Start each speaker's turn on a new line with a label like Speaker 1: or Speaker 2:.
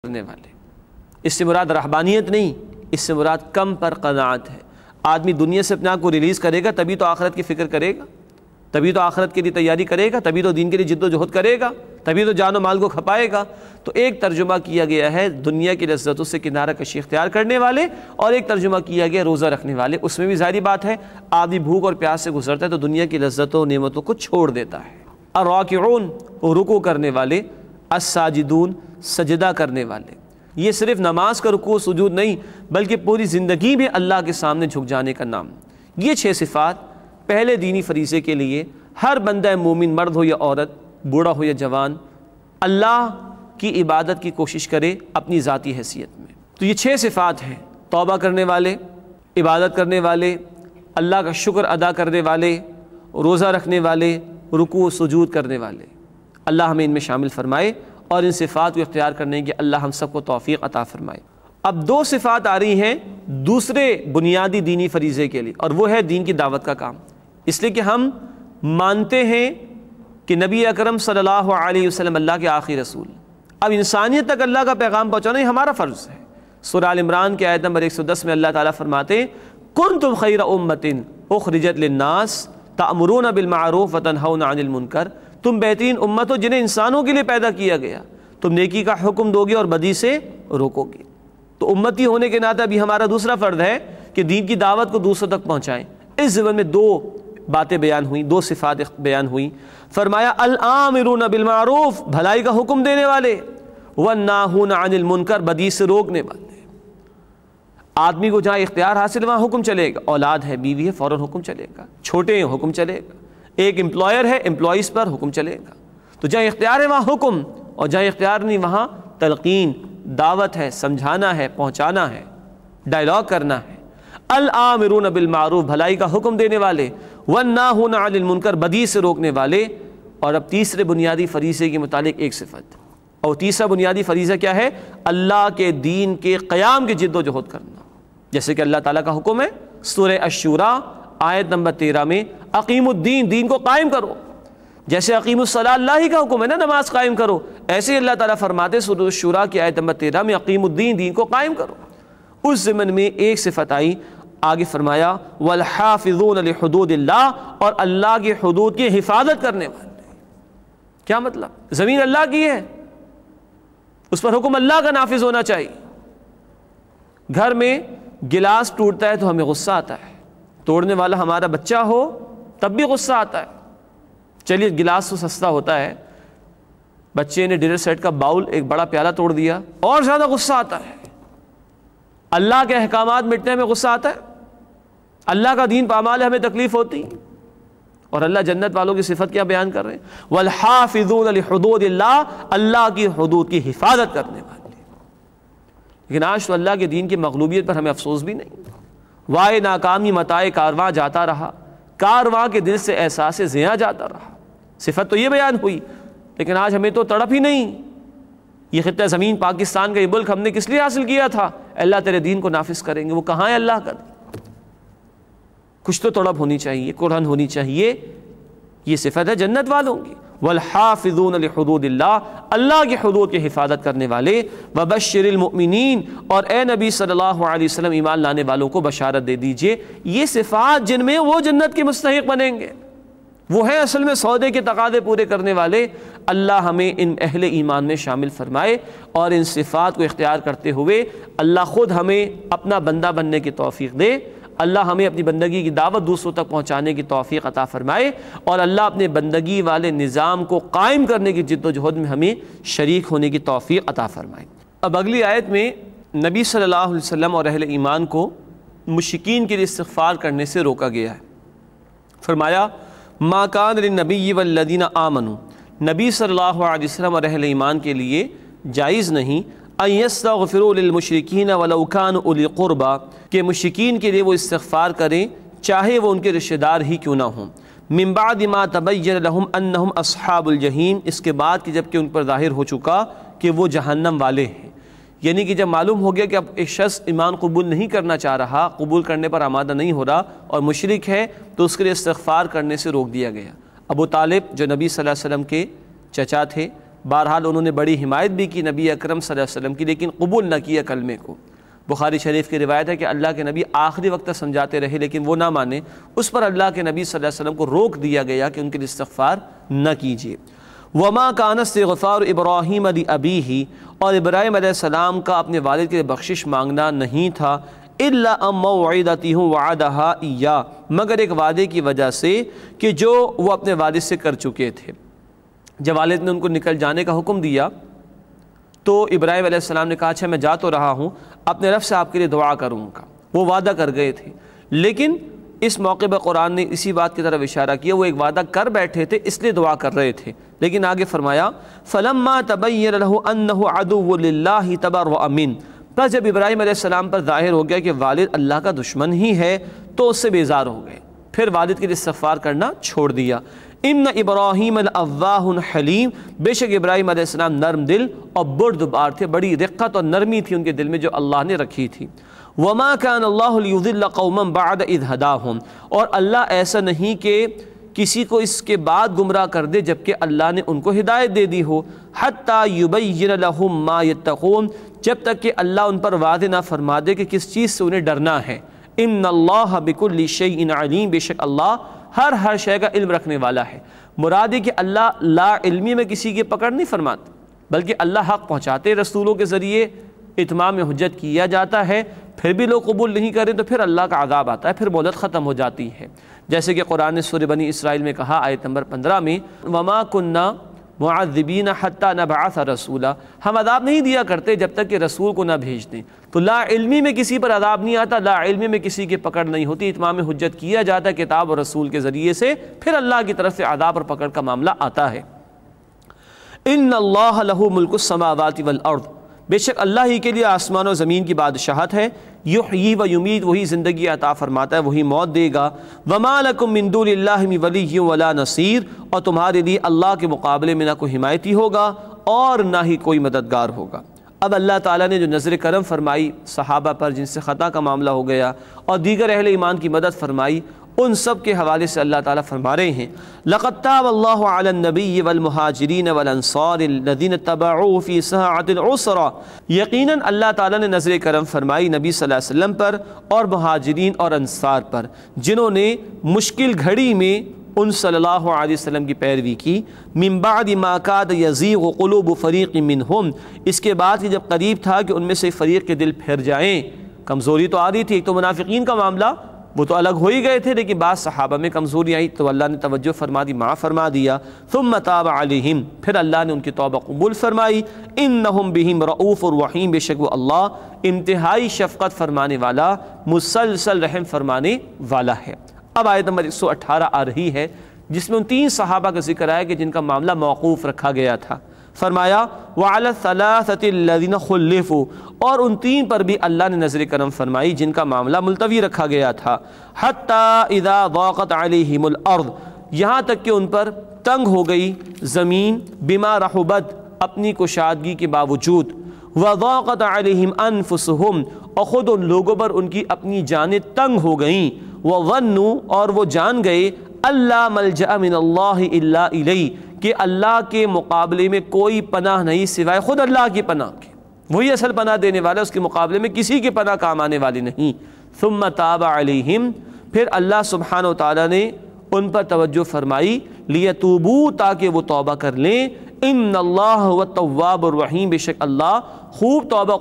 Speaker 1: کرنے والے۔ اس سے مراد رہبانیت نہیں، اس سے مراد کم پر قناعت ہے۔ آدمی دنیا سے اپنے آپ کو ریلیز کرے گا تبھی تو آخرت کی فکر کرے گا، تبھی تو آخرت کے لیے تیاری کرے گا، تبھی تو دین کے لیے جد و جہد کرے گا، تبھی تو جان و مال کو کھپائے گا۔ تو ایک ترجمہ کیا گیا ہے دنیا کی لذتوں سے کنارہ کشی اختیار کرنے والے، اور ایک ترجمہ کیا گیا روزہ رکھنے والے۔ اس میں بھی ظاہری بات ہے آدمی بھوک اور پیاس سے گزرتا ہے تو دنیا کی لذتوں نعمتوں کو چھوڑ دیتا ہے۔ الراکعون، رکوع کرنے والے، الساجدون، سجدہ کرنے والے۔ یہ صرف نماز کا رکوع سجود نہیں بلکہ پوری زندگی میں اللہ کے سامنے جھک جانے کا نام۔ یہ 6 صفات پہلے دینی فریضے کے لیے ہر بندہ مومن، مرد ہو یا عورت، بوڑھا ہو یا جوان، اللہ کی عبادت کی کوشش کرے اپنی ذاتی حیثیت میں۔ تو یہ 6 صفات ہیں: توبہ کرنے والے، عبادت کرنے والے، اللہ کا شکر ادا کرنے والے، روزہ رکھنے والے، رکوع سجود کرنے والے۔ اللہ ہمیں ان میں شامل فرمائے اور ان صفات کو اختیار کرنے کی اللہ ہم سب کو توفیق عطا فرمائے۔ اب 2 صفات آ رہی ہیں دوسرے بنیادی دینی فریضے کے لیے، اور وہ ہے دین کی دعوت کا کام۔ اس لیے کہ ہم مانتے ہیں کہ نبی اکرم صلی اللہ علیہ وسلم اللہ کے آخری رسول، اب انسانیت تک اللہ کا پیغام پہنچانا یہ ہمارا فرض ہے۔ سورہ آل عمران کی آیت نمبر 110 میں اللہ تعالیٰ فرماتے ہیں کنتم خیر امۃ اخرجت للناس تأمرون بالمعروف وتنہون عن المنکر، تم بہترین امت ہو جنہیں انسانوں کے لیے پیدا کیا گیا، تم نیکی کا حکم دو گے اور بدی سے روکو گے۔ تو امتی ہونے کے ناطے ابھی ہمارا دوسرا فرض ہے کہ دین کی دعوت کو دوسروں تک پہنچائیں۔ اس ضمن میں 2 باتیں بیان ہوئیں، 2 صفات بیان ہوئیں۔ فرمایا الآمرون بالمعروف، بھلائی کا حکم دینے والے، والناہون عن المنکر، بدی سے روکنے والے۔ آدمی کو جہاں اختیار حاصل وہاں حکم چلے گا، اولاد ہے، بیوی ہے، فوراً حکم چلے گا، چھوٹے ہیں حکم چلے گا، ایک امپلائر ہے امپلائیز پر حکم چلے گا۔ تو جہاں اختیار ہے وہاں حکم، اور جہاں اختیار نہیں وہاں تلقین، دعوت ہے، سمجھانا ہے، پہنچانا ہے، ڈائلاگ کرنا ہے۔ الآمرون بالمعروف، بھلائی کا حکم دینے والے، والناہون عن المنکر، بدی سے روکنے والے۔ اور اب تیسرے بنیادی فریضے کے متعلق ایک صفت، اور تیسرا بنیادی فریضہ کیا ہے؟ اللہ کے دین کے قیام کی جد و جہد کرنا۔ جیسے کہ اللہ تعالیٰ کا حکم ہے سورہ الشورى آیت نمبر 13 میں اقیم الدین، دین کو قائم کرو۔ جیسے اقیم الصلاۃ اللہ ہی کا حکم ہے نا، نماز قائم کرو، ایسے ہی اللہ تعالیٰ فرماتے سورہ الشورى کی آیت نمبر 13 میں اقیم الدین، دین کو قائم کرو۔ اس ضمن میں ایک صفت آئی، آگے فرمایا والحافظون لحدود اللہ، اور اللہ کی حدود کی حفاظت کرنے والے۔ کیا مطلب؟ زمین اللہ کی ہے، اس پر حکم اللہ کا نافذ ہونا چاہیے۔ گھر میں گلاس ٹوٹتا ہے تو ہمیں غصہ آتا ہے، توڑنے والا ہمارا بچہ ہو تب بھی غصہ آتا ہے۔ چلیے گلاس تو سستا ہوتا ہے، بچے نے ڈنر سیٹ کا باؤل، ایک بڑا پیالہ توڑ دیا، اور زیادہ غصہ آتا ہے۔ اللہ کے احکامات مٹنے میں غصہ آتا ہے، اللہ کا دین پامال ہے، ہمیں تکلیف ہوتی۔ اور اللہ جنت والوں کی صفت کیا بیان کر رہے ہیں؟ والحافظون لحدود اللہ، اللہ کی حدود کی حفاظت کرنے والے۔ لیکن آج تو اللہ کے دین کی مغلوبیت پر ہمیں افسوس بھی نہیں۔ وائے ناکامی متائے کارواں جاتا رہا، کارواں کے دل سے احساس زیاں جاتا رہا۔ صفت تو یہ بیان ہوئی، لیکن آج ہمیں تو تڑپ ہی نہیں۔ یہ خطہ زمین پاکستان کا یہ ملک ہم نے کس لیے حاصل کیا تھا؟ اللہ تیرے دین کو نافذ کریں گے۔ وہ کہاں ہے اللہ کا دین؟ کچھ تو تڑپ ہونی چاہیے، قرآن ہونی چاہیے۔ یہ صفت ہے جنت والوں کی، والحافظون لحدود اللہ، اللہ کی حدود کی حفاظت کرنے والے۔ وبشر المؤمنین، اور اے نبی صلی اللہ علیہ وسلم ایمان لانے والوں کو بشارت دے دیجئے، یہ صفات جن میں وہ جنت کے مستحق بنیں گے، وہ ہیں اصل میں سودے کے تقاضے پورے کرنے والے۔ اللہ ہمیں ان اہل ایمان میں شامل فرمائے، اور ان صفات کو اختیار کرتے ہوئے اللہ خود ہمیں اپنا بندہ بننے کی توفیق دے۔ اللہ ہمیں اپنی بندگی کی دعوت دوسروں تک پہنچانے کی توفیق عطا فرمائے، اور اللہ اپنے بندگی والے نظام کو قائم کرنے کی جد و جہد میں ہمیں شریک ہونے کی توفیق عطا فرمائے۔ اب اگلی آیت میں نبی صلی اللہ علیہ وسلم اور اہل ایمان کو مشرکین کے لیے استغفار کرنے سے روکا گیا ہے۔ فرمایا ما کان للنبی والذین آمنوا، نبی صلی اللہ علیہ وسلم اور اہل ایمان کے لیے جائز نہیں ان یستغفروا للمشرکین ولو کانوا اولی قربی، کہ مشرکین کے لیے وہ استغفار کریں چاہے وہ ان کے رشتہ دار ہی کیوں نہ ہوں۔ من بعد ما تبین لہم انہم اصحاب الجحیم، اس کے بعد کہ جب کہ ان پر ظاہر ہو چکا کہ وہ جہنم والے ہیں۔ یعنی کہ جب معلوم ہو گیا کہ اب ایک شخص ایمان قبول نہیں کرنا چاہ رہا، قبول کرنے پر آمادہ نہیں ہو رہا اور مشرک ہے، تو اس کے لیے استغفار کرنے سے روک دیا گیا۔ ابو طالب جو نبی صلی اللہ علیہ وسلم کے چچا تھے، بہرحال انہوں نے بڑی حمایت بھی کی نبی اکرم صلی اللہ علیہ وسلم کی، لیکن قبول نہ کیا کلمے کو۔ بخاری شریف کی روایت ہے کہ اللہ کے نبی آخری وقت تک سمجھاتے رہے لیکن وہ نہ مانے، اس پر اللہ کے نبی صلی اللہ علیہ وسلم کو روک دیا گیا کہ ان کے لیے استغفار نہ کیجیے۔ وما کان استغفار ابراہیم لابیہ، اور ابراہیم علیہ السلام کا اپنے والد کے لیے بخشش مانگنا نہیں تھا، الا ان موعدۃ وعدہا ایاہ، مگر ایک وعدے کی وجہ سے کہ جو وہ اپنے والد سے کر چکے تھے۔ جب والد نے ان کو نکل جانے کا حکم دیا تو ابراہیم علیہ السلام نے کہا اچھا میں جا تو رہا ہوں، اپنے رب سے آپ کے لیے دعا کروں گا۔ وہ وعدہ کر گئے تھے، لیکن اس موقع پر قرآن نے اسی بات کی طرف اشارہ کیا، وہ ایک وعدہ کر بیٹھے تھے اس لیے دعا کر رہے تھے، لیکن آگے فرمایا فَلَمَّا تَبَيَّنَ لَهُ أَنَّهُ عَدُوٌّ لِلَّهِ تَبَرَّأَ مِنْهُ، پس جب ابراہیم علیہ السلام پر ظاہر ہو گیا کہ والد اللہ کا دشمن ہی ہے تو اس سے بیزار ہو گئے، پھر والد کے لیے استغفار کرنا چھوڑ دیا۔ ان ابراہیم لأواہ حلیم، بے شک ابراہیم علیہ السلام نرم دل اور بردبار تھے، بڑی رقت اور نرمی تھی ان کے دل میں جو اللہ نے رکھی تھی۔ وما كان اللہ لیضل قوما بعد اذ ہداہم، اور اللہ ایسا نہیں کہ کسی کو اس کے بعد گمراہ کر دے جبکہ اللہ نے ان کو ہدایت دے دی ہو، حتی یبین لہم ما یتقون، جب تک کہ اللہ ان پر واضح نہ فرما دے کہ کس چیز سے انہیں ڈرنا ہے۔ ان اللہ بکل شیء علیم، بے شک اللہ ہر شے کا علم رکھنے والا ہے۔ مراد ہے کہ اللہ لا علمی میں کسی کی پکڑ نہیں فرماتے، بلکہ اللہ حق پہنچاتے رسولوں کے ذریعے اتمام حجت کیا جاتا ہے، پھر بھی لوگ قبول نہیں کریں تو پھر اللہ کا عذاب آتا ہے، پھر مہلت ختم ہو جاتی ہے، جیسے کہ قرآن نے سورہ بنی اسرائیل میں کہا آیت نمبر 15 میں وما کننا معذبین حتی نبعث رسولا، ہم عذاب نہیں دیا کرتے جب تک کہ رسول کو نہ بھیج دیں۔ تو لا علمی میں کسی پر عذاب نہیں آتا، لا علمی میں کسی کی پکڑ نہیں ہوتی، اتمام حجت کیا جاتا ہے کتاب اور رسول کے ذریعے سے، پھر اللہ کی طرف سے عذاب اور پکڑ کا معاملہ آتا ہے۔ ان اللہ لہ ملک السماوات والارض، بے شک اللہ ہی کے لیے آسمان و زمین کی بادشاہت ہے، یحیی و یمیت، وہی زندگی عطا فرماتا ہے، وہی موت دے گا۔ وما لکم من دون اللہ من ولی ولا نصیر، اور تمہارے لیے اللہ کے مقابلے میں نہ کوئی حمایتی ہوگا اور نہ ہی کوئی مددگار ہوگا۔ اب اللہ تعالیٰ نے جو نظر کرم فرمائی صحابہ پر جن سے خطا کا معاملہ ہو گیا اور دیگر اہل ایمان کی مدد فرمائی، ان سب کے حوالے سے اللہ تعالیٰ فرما رہے ہیں لَقَدْ تَابَ اللَّهُ عَلَى النَّبِيِّ وَالْمُهَاجِرِينَ وَالْأَنصَارِ الَّذِينَ اتَّبَعُوهُ فِي سَاعَةِ الْعُسْرَةِ، یقیناً اللہ تعالیٰ نے نظر کرم فرمائی نبی صلی اللہ علیہ وسلم پر اور مہاجرین اور انصار پر جنہوں نے مشکل گھڑی میں ان صلی اللہ علیہ وسلم کی پیروی کی، من بعد ما کاد یزیغ قلوب فریق منہم، اس کے بعد کہ جب قریب تھا کہ ان میں سے فریق کے دل پھر جائیں، کمزوری تو آ رہی تھی، ایک تو منافقین کا معاملہ وہ تو الگ ہو ہی گئے تھے، لیکن بعض صحابہ میں کمزوری آئی تو اللہ نے توجہ فرما دی، معاف فرما دیا۔ ثم تاب علیہم، پھر اللہ نے ان کی توبہ قبول فرمائی۔ انہم بہم رؤوف الرحیم، بے شک وہ اللہ انتہائی شفقت فرمانے والا، مسلسل رحم فرمانے والا ہے۔ اب آیت نمبر 118 آ رہی ہے جس میں ان 3 صحابہ کا ذکر آیا کہ جن کا معاملہ موقوف رکھا گیا تھا۔ فرمایا وَعَلَى الثَّلَاثَةِ الَّذِينَ خُلِّفُوا، اور ان 3 پر بھی اللہ نے نظر کرم فرمائی جن کا معاملہ ملتوی رکھا گیا تھا۔ حَتَّى إِذَا ضَاقَتْ عَلَيْهِمُ الْأَرْضُ، یہاں تک کہ ان پر تنگ ہو گئی زمین، بِمَا رَحُبَتْ، اپنی کشادگی کے باوجود، وَضَاقَتْ عَلَيْهِمْ أَنفُسُهُمْ، اور خود ان لوگوں پر ان کی اپنی جانیں تنگ ہو گئیں، وَظَنُّوا، اور وہ جان گئے، اللہ ملجأ من اللہ الا الیہ، کہ اللہ کے مقابلے میں کوئی پناہ نہیں سوائے خود اللہ کی پناہ کے، وہی اصل پناہ دینے والا، اس کے مقابلے میں کسی کی پناہ کام آنے والی نہیں۔ ثم تاب علیہم، پھر اللہ سبحانہ و تعالیٰ نے ان پر توجہ فرمائی، لیتوبوا، تاکہ وہ توبہ کر لیں، ان اللہ هو التواب الرحیم، بے شک اللہ خوب توبہ